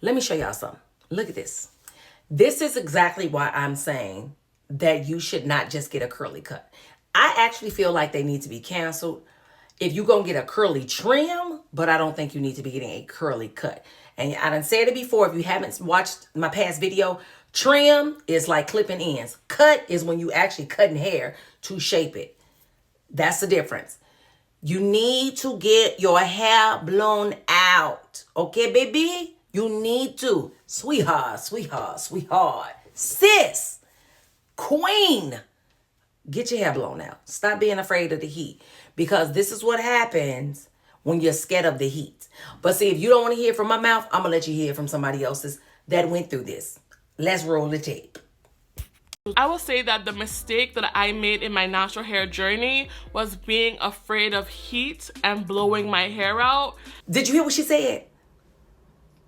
Let me show y'all something. Look at this. This is exactly why I'm saying that you should not just get a curly cut. I actually feel like they need to be canceled if you're going to get a curly trim, but I don't think you need to be getting a curly cut. And I done said it before. If you haven't watched my past video, trim is like clipping ends. Cut is when you actually cutting hair to shape it. That's the difference. You need to get your hair blown out. Okay, baby? You need to. Sweetheart, sweetheart, sweetheart. Sis, queen, get your hair blown out. Stop being afraid of the heat. Because this is what happens when you're scared of the heat. But see, if you don't want to hear from my mouth, I'm going to let you hear from somebody else's that went through this. Let's roll the tape. I will say that the mistake that I made in my natural hair journey was being afraid of heat and blowing my hair out. Did you hear what she said?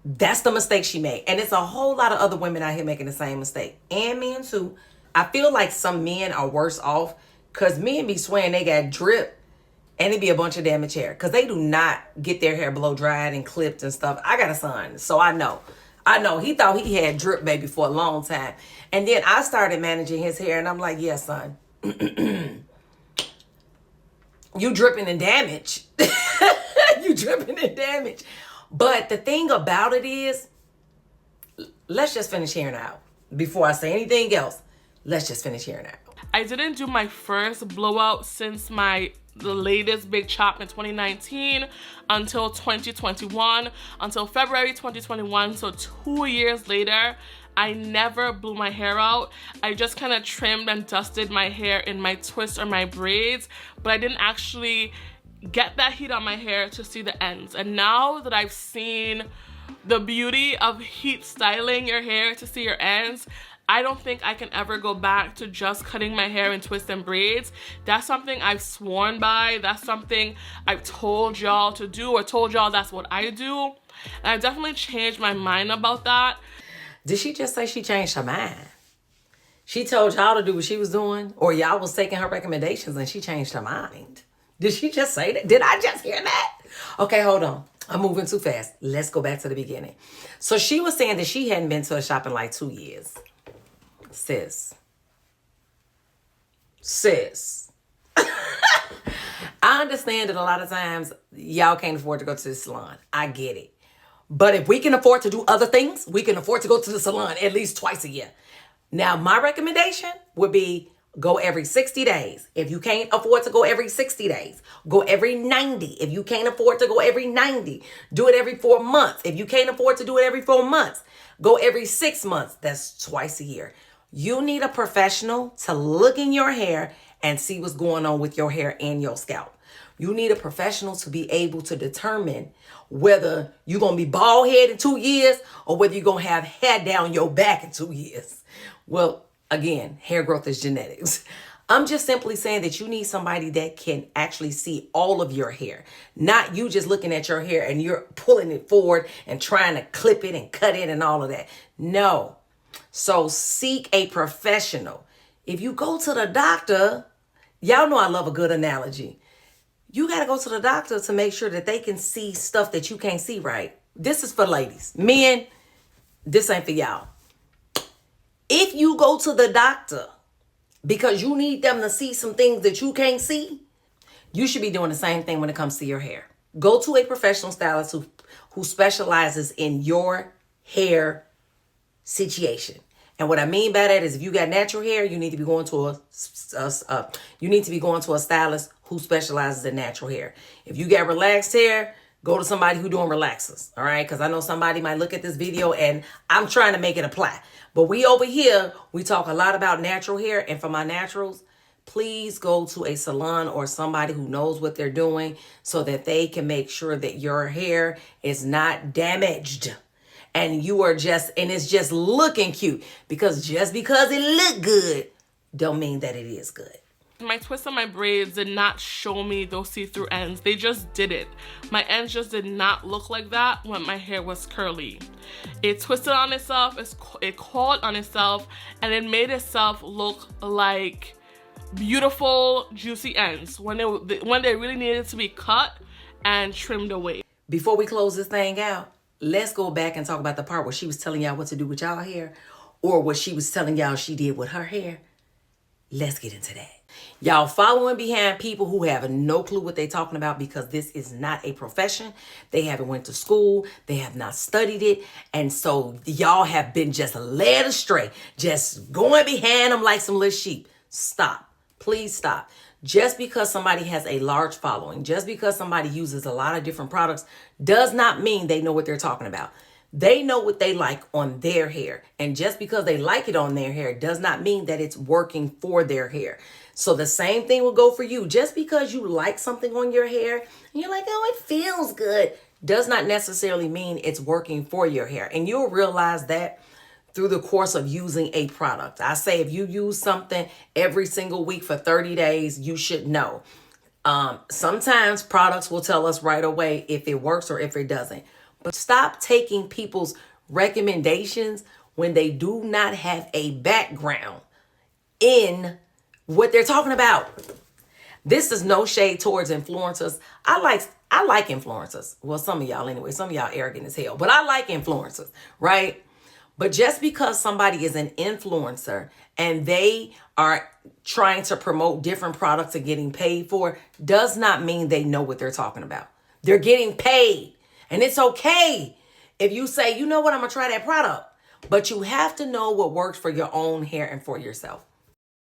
That's the mistake she made. And it's a whole lot of other women out here making the same mistake. And men too. I feel like some men are worse off because men be swearing they got drip and it be a bunch of damaged hair because they do not get their hair blow dried and clipped and stuff. I got a son, so I know. He thought he had drip baby for a long time. And then I started managing his hair and I'm like, yeah, son. You dripping in damage. You dripping in damage. But the thing about it is, let's just finish hearing out. Before I say anything else, let's just finish hearing out. I didn't do my first blowout since the latest big chop in 2019 until 2021, until February 2021. So 2 years later, I never blew my hair out. I just kind of trimmed and dusted my hair in my twists or my braids, but I didn't actually get that heat on my hair to see the ends. And now that I've seen the beauty of heat styling your hair to see your ends, I don't think I can ever go back to just cutting my hair in twists and braids. That's something I've sworn by. That's something I've told y'all to do, or told y'all that's what I do. And I've definitely changed my mind about that. Did she just say she changed her mind? She told y'all to do what she was doing, or y'all was taking her recommendations and she changed her mind? Did she just say that? Did I just hear that? Okay, hold on. I'm moving too fast. Let's go back to the beginning. So she was saying that she hadn't been to a shop in like 2 years. Sis. I understand that a lot of times y'all can't afford to go to the salon. I get it. But if we can afford to do other things, we can afford to go to the salon at least twice a year. Now, my recommendation would be go every 60 days. If you can't afford to go every 60 days, go every 90. If you can't afford to go every 90, do it every 4 months. If you can't afford to do it every 4 months, go every 6 months. That's twice a year. You need a professional to look in your hair and see what's going on with your hair and your scalp. You need a professional to be able to determine whether you're going to be bald head in 2 years or whether you're going to have hair down your back in 2 years. Well, again, hair growth is genetics. I'm just simply saying that you need somebody that can actually see all of your hair. Not you just looking at your hair and you're pulling it forward and trying to clip it and cut it and all of that. No. So seek a professional. If you go to the doctor, y'all know I love a good analogy. You got to go to the doctor to make sure that they can see stuff that you can't see right. This is for ladies. Men, this ain't for y'all. If you go to the doctor because you need them to see some things that you can't see, you should be doing the same thing when it comes to your hair. Go to a professional stylist who specializes in your hair situation. And what I mean by that is if you got natural hair, you need to be going to a stylist who specializes in natural hair. If you got relaxed hair, go to somebody who doing relaxers. All right? Because I know somebody might look at this video and I'm trying to make it apply. But we over here, we talk a lot about natural hair. And for my naturals, please go to a salon or somebody who knows what they're doing so that they can make sure that your hair is not damaged. And it's just looking cute. Because just because it look good, don't mean that it is good. My twists and my braids did not show me those see-through ends. They just didn't. My ends just did not look like that when my hair was curly. It twisted on itself, it coiled on itself, and it made itself look like beautiful, juicy ends when they really needed to be cut and trimmed away. Before we close this thing out, let's go back and talk about the part where she was telling y'all what to do with y'all hair, or what she was telling y'all she did with her hair. Let's get into that. Y'all following behind people who have no clue what they're talking about, because this is not a profession. They haven't went to school. They have not studied it. And so y'all have been just led astray, just going behind them like some little sheep. Stop. Please stop. Just because somebody has a large following, just because somebody uses a lot of different products, does not mean they know what they're talking about. They know what they like on their hair. And just because they like it on their hair does not mean that it's working for their hair. So the same thing will go for you. Just because you like something on your hair and you're like, oh, it feels good, does not necessarily mean it's working for your hair. And you'll realize that through the course of using a product. I say if you use something every single week for 30 days, you should know. Sometimes products will tell us right away if it works or if it doesn't. But stop taking people's recommendations when they do not have a background in what they're talking about. This is no shade towards influencers. I like influencers. Well, some of y'all anyway. Some of y'all arrogant as hell. But I like influencers, right? But just because somebody is an influencer and they are trying to promote different products and getting paid for, does not mean they know what they're talking about. They're getting paid. And it's okay if you say, you know what, I'm going to try that product. But you have to know what works for your own hair and for yourself.